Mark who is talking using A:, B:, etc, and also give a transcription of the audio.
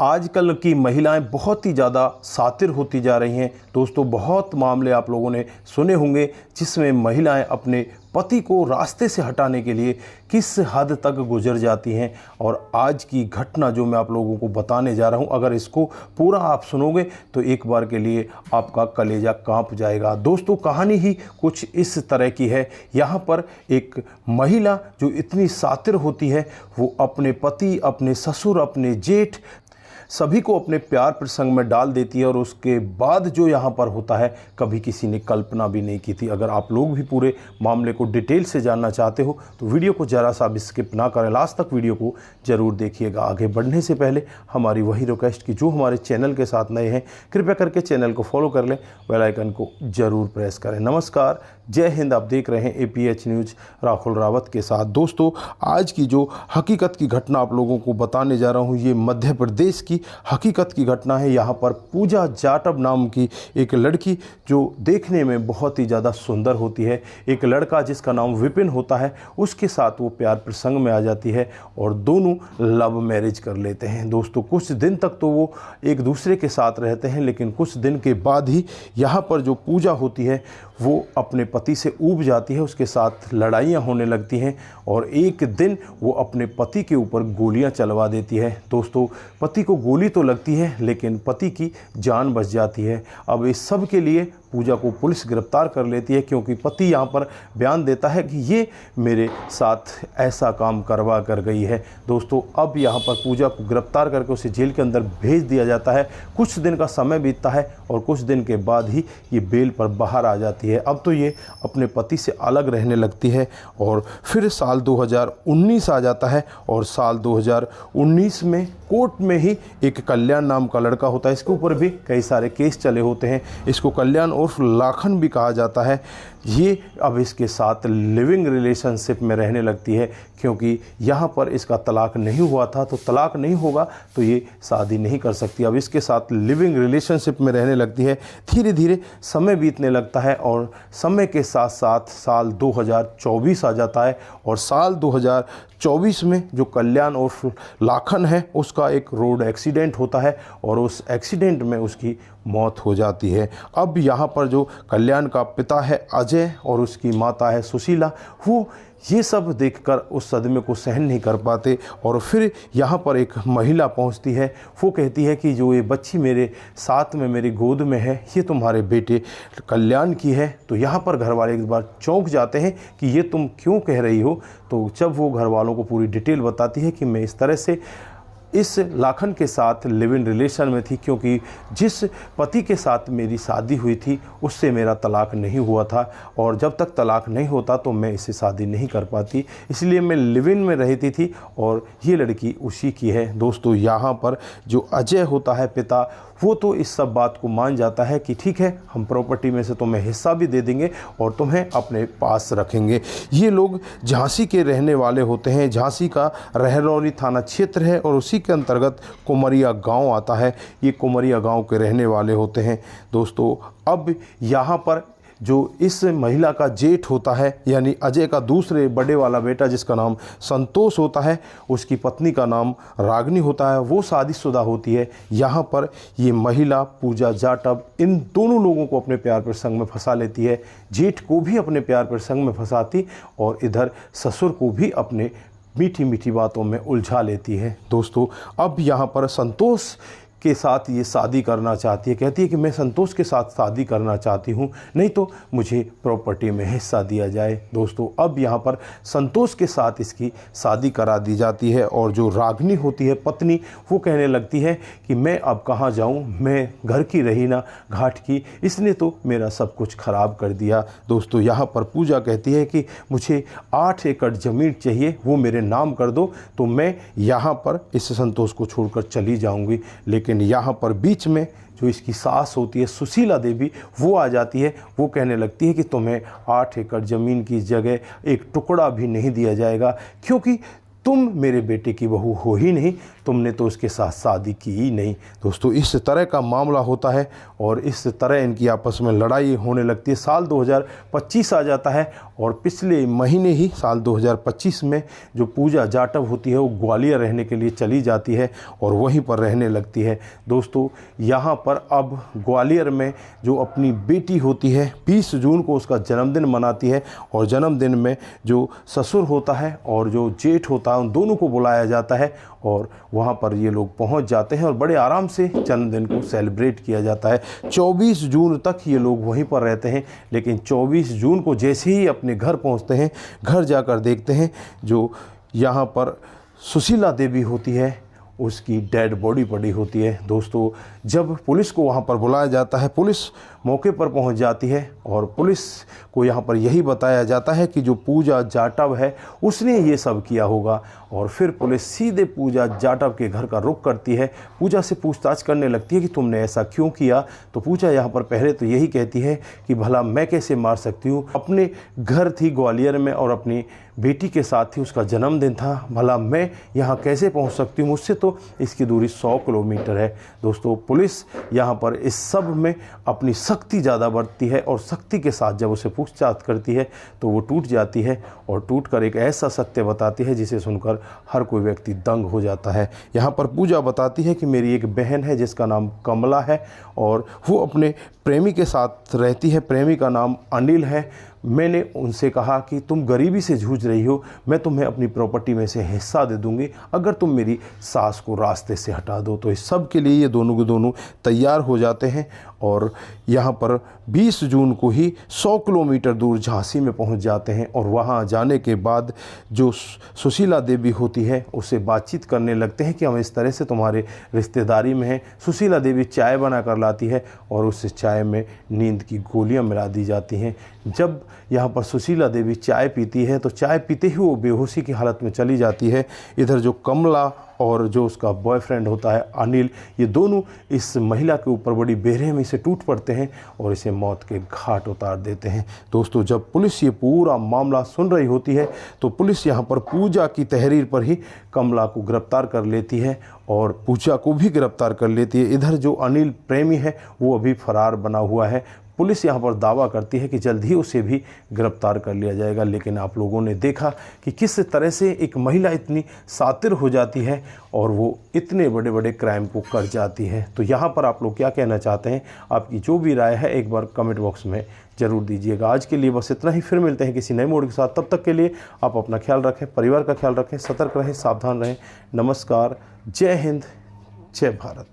A: आजकल की महिलाएं बहुत ही ज़्यादा शातिर होती जा रही हैं। दोस्तों, बहुत मामले आप लोगों ने सुने होंगे जिसमें महिलाएं अपने पति को रास्ते से हटाने के लिए किस हद तक गुजर जाती हैं। और आज की घटना जो मैं आप लोगों को बताने जा रहा हूं, अगर इसको पूरा आप सुनोगे तो एक बार के लिए आपका कलेजा कांप जाएगा। दोस्तों, कहानी ही कुछ इस तरह की है। यहाँ पर एक महिला जो इतनी शातिर होती है, वो अपने पति, अपने ससुर, अपने जेठ सभी को अपने प्यार प्रसंग में डाल देती है। और उसके बाद जो यहाँ पर होता है, कभी किसी ने कल्पना भी नहीं की थी। अगर आप लोग भी पूरे मामले को डिटेल से जानना चाहते हो तो वीडियो को ज़रा सा भी स्किप ना करें, लास्ट तक वीडियो को ज़रूर देखिएगा। आगे बढ़ने से पहले हमारी वही रिक्वेस्ट कि जो हमारे चैनल के साथ नए हैं, कृपया करके चैनल को फॉलो कर लें, बेल आइकन को ज़रूर प्रेस करें। नमस्कार, जय हिंद। आप देख रहे हैं APH न्यूज़ राहुल रावत के साथ। दोस्तों, आज की जो हकीकत की घटना आप लोगों को बताने जा रहा हूँ, ये मध्य प्रदेश की हकीकत की घटना है। यहाँ पर पूजा जाटव नाम की एक लड़की जो देखने में बहुत ही ज़्यादा सुंदर होती है, एक लड़का जिसका नाम विपिन होता है, उसके साथ वो प्यार प्रसंग में आ जाती है और दोनों लव मैरिज कर लेते हैं। दोस्तों, कुछ दिन तक तो वो एक दूसरे के साथ रहते हैं, लेकिन कुछ दिन के बाद ही यहाँ पर जो पूजा होती है वो अपने पति से ऊब जाती है, उसके साथ लड़ाइयाँ होने लगती हैं और एक दिन वो अपने पति के ऊपर गोलियाँ चलवा देती है। दोस्तों, पति को गोली तो लगती है लेकिन पति की जान बच जाती है। अब इस सब के लिए पूजा को पुलिस गिरफ्तार कर लेती है, क्योंकि पति यहाँ पर बयान देता है कि ये मेरे साथ ऐसा काम करवा कर गई है। दोस्तों, अब यहाँ पर पूजा को गिरफ्तार करके उसे जेल के अंदर भेज दिया जाता है। कुछ दिन का समय बीतता है और कुछ दिन के बाद ही ये बेल पर बाहर आ जाती है। अब तो ये अपने पति से अलग रहने लगती है और फिर साल 2019 आ जाता है और साल 2019 में कोर्ट में ही एक कल्याण नाम का लड़का होता है। इसके ऊपर भी कई सारे केस चले होते हैं। इसको कल्याण उर्फ लाखन भी कहा जाता है। ये अब इसके साथ लिविंग रिलेशनशिप में रहने लगती है, क्योंकि यहाँ पर इसका तलाक नहीं हुआ था, तो तलाक नहीं होगा तो ये शादी नहीं कर सकती। अब इसके साथ लिविंग रिलेशनशिप में रहने लगती है। धीरे धीरे समय बीतने लगता है और समय के साथ साथ साल 2024 आ जाता है और साल 2024 में जो कल्याण उर्फ लाखन है, उसका एक रोड एक्सीडेंट होता है और उस एक्सीडेंट में उसकी मौत हो जाती है। अब यहाँ पर जो कल्याण का पिता है अजय और उसकी माता है सुशीला, वो ये सब देखकर उस सदमे को सहन नहीं कर पाते और फिर यहाँ पर एक महिला पहुँचती है। वो कहती है कि जो ये बच्ची मेरे साथ में मेरी गोद में है, ये तुम्हारे बेटे कल्याण की है। तो यहाँ पर घर वाले एक बार चौंक जाते हैं कि ये तुम क्यों कह रही हो। तो जब वो घर वालों को पूरी डिटेल बताती है कि मैं इस तरह से इस लाखन के साथ लिव इन रिलेशन में थी, क्योंकि जिस पति के साथ मेरी शादी हुई थी उससे मेरा तलाक नहीं हुआ था और जब तक तलाक नहीं होता तो मैं इससे शादी नहीं कर पाती, इसलिए मैं लिव इन में रहती थी और ये लड़की उसी की है। दोस्तों, यहाँ पर जो अजय होता है पिता, वो तो इस सब बात को मान जाता है कि ठीक है, हम प्रॉपर्टी में से तुम्हें हिस्सा भी दे देंगे और तुम्हें अपने पास रखेंगे। ये लोग झांसी के रहने वाले होते हैं। झांसी का रहरौली थाना क्षेत्र है और उसी के अंतर्गत कुमरिया गांव आता है। ये कुमरिया गांव के रहने वाले होते हैं। दोस्तों, अब यहाँ पर जो इस महिला का जेठ होता है, यानी अजय का दूसरे बड़े वाला बेटा जिसका नाम संतोष होता है, उसकी पत्नी का नाम रागनी होता है, वो शादीशुदा होती है। यहाँ पर ये महिला पूजा जाटव इन दोनों लोगों को अपने प्यार प्रसंग में फंसा लेती है। जेठ को भी अपने प्यार प्रसंग में फंसाती और इधर ससुर को भी अपने मीठी मीठी बातों में उलझा लेती है। दोस्तों, अब यहाँ पर संतोष के साथ ये शादी करना चाहती है। कहती है कि मैं संतोष के साथ शादी करना चाहती हूँ, नहीं तो मुझे प्रॉपर्टी में हिस्सा दिया जाए। दोस्तों, अब यहाँ पर संतोष के साथ इसकी शादी करा दी जाती है और जो रागनी होती है पत्नी, वो कहने लगती है कि मैं अब कहाँ जाऊँ, मैं घर की रही ना घाट की, इसने तो मेरा सब कुछ ख़राब कर दिया। दोस्तों, यहाँ पर पूजा कहती है कि मुझे 8 एकड़ ज़मीन चाहिए, वो मेरे नाम कर दो तो मैं यहाँ पर इस संतोष को छोड़कर चली जाऊँगी। लेकिन यहाँ पर बीच में जो इसकी सास होती है सुशीला देवी, वो आ जाती है। वो कहने लगती है कि तुम्हें 8 एकड़ ज़मीन की जगह एक टुकड़ा भी नहीं दिया जाएगा, क्योंकि तुम मेरे बेटे की बहू हो ही नहीं, तुमने तो उसके साथ शादी की ही नहीं। दोस्तों इस तरह का मामला होता है और इस तरह इनकी आपस में लड़ाई होने लगती है। साल 2025 आ जाता है और पिछले महीने ही साल 2025 में जो पूजा जाटव होती है वो ग्वालियर रहने के लिए चली जाती है और वहीं पर रहने लगती है। दोस्तों यहाँ पर अब ग्वालियर में जो अपनी बेटी होती है 20 जून को उसका जन्मदिन मनाती है और जन्मदिन में जो ससुर होता है और जो जेठ होता है उन दोनों को बुलाया जाता है और वहाँ पर ये लोग पहुँच जाते हैं और बड़े आराम से जन्मदिन को सेलिब्रेट किया जाता है। 24 जून तक ये लोग वहीं पर रहते हैं, लेकिन 24 जून को जैसे ही अपने घर पहुँचते हैं, घर जाकर देखते हैं जो यहाँ पर सुशीला देवी होती है उसकी डेड बॉडी पड़ी होती है। दोस्तों जब पुलिस को वहाँ पर बुलाया जाता है, पुलिस मौके पर पहुँच जाती है और पुलिस को यहाँ पर यही बताया जाता है कि जो पूजा जाटव है उसने ये सब किया होगा। और फिर पुलिस सीधे पूजा जाटव के घर का रुख करती है, पूजा से पूछताछ करने लगती है कि तुमने ऐसा क्यों किया। तो पूजा यहाँ पर पहले तो यही कहती है कि भला मैं कैसे मार सकती हूँ, अपने घर थी ग्वालियर में और अपनी बेटी के साथ थी, उसका जन्मदिन था, भला मैं यहाँ कैसे पहुँच सकती हूँ, मुझसे तो इसकी दूरी 100 किलोमीटर है। दोस्तों पुलिस यहाँ पर इस सब में अपनी सख्ती ज़्यादा बरतती है और सख्ती के साथ जब उसे पूछताछ करती है तो वो टूट जाती है और टूटकर एक ऐसा सत्य बताती है जिसे सुनकर हर कोई व्यक्ति दंग हो जाता है। यहाँ पर पूजा बताती है कि मेरी एक बहन है जिसका नाम कमला है और वो अपने प्रेमी के साथ रहती है, प्रेमी का नाम अनिल है। मैंने उनसे कहा कि तुम गरीबी से जूझ रही हो, मैं तुम्हें अपनी प्रॉपर्टी में से हिस्सा दे दूंगी अगर तुम मेरी सास को रास्ते से हटा दो। तो इस सब के लिए ये दोनों के दोनों तैयार हो जाते हैं और यहाँ पर 20 जून को ही 100 किलोमीटर दूर झांसी में पहुँच जाते हैं और वहाँ जाने के बाद जो सुशीला देवी होती है उससे बातचीत करने लगते हैं कि हम इस तरह से तुम्हारे रिश्तेदारी में हैं। सुशीला देवी चाय बना कर लाती है और उस चाय में नींद की गोलियां मिला दी जाती हैं। जब यहाँ पर सुशीला देवी चाय पीती है तो चाय पीते ही वो बेहोशी की हालत में चली जाती है। इधर जो कमला और जो उसका बॉयफ्रेंड होता है अनिल, ये दोनों इस महिला के ऊपर बड़ी बेरहमी से टूट पड़ते हैं और इसे मौत के घाट उतार देते हैं। दोस्तों जब पुलिस ये पूरा मामला सुन रही होती है तो पुलिस यहाँ पर पूजा की तहरीर पर ही कमला को गिरफ्तार कर लेती है और पूजा को भी गिरफ्तार कर लेती है। इधर जो अनिल प्रेमी है वो अभी फरार बना हुआ है। पुलिस यहाँ पर दावा करती है कि जल्द ही उसे भी गिरफ्तार कर लिया जाएगा, लेकिन आप लोगों ने देखा कि किस तरह से एक महिला इतनी शातिर हो जाती है और वो इतने बड़े बड़े क्राइम को कर जाती है। तो यहाँ पर आप लोग क्या कहना चाहते हैं, आपकी जो भी राय है एक बार कमेंट बॉक्स में ज़रूर दीजिएगा। आज के लिए बस इतना ही, फिर मिलते हैं किसी नए मोड़ के साथ। तब तक के लिए आप अपना ख्याल रखें, परिवार का ख्याल रखें, सतर्क रहें, सावधान रहें। नमस्कार, जय हिंद, जय भारत।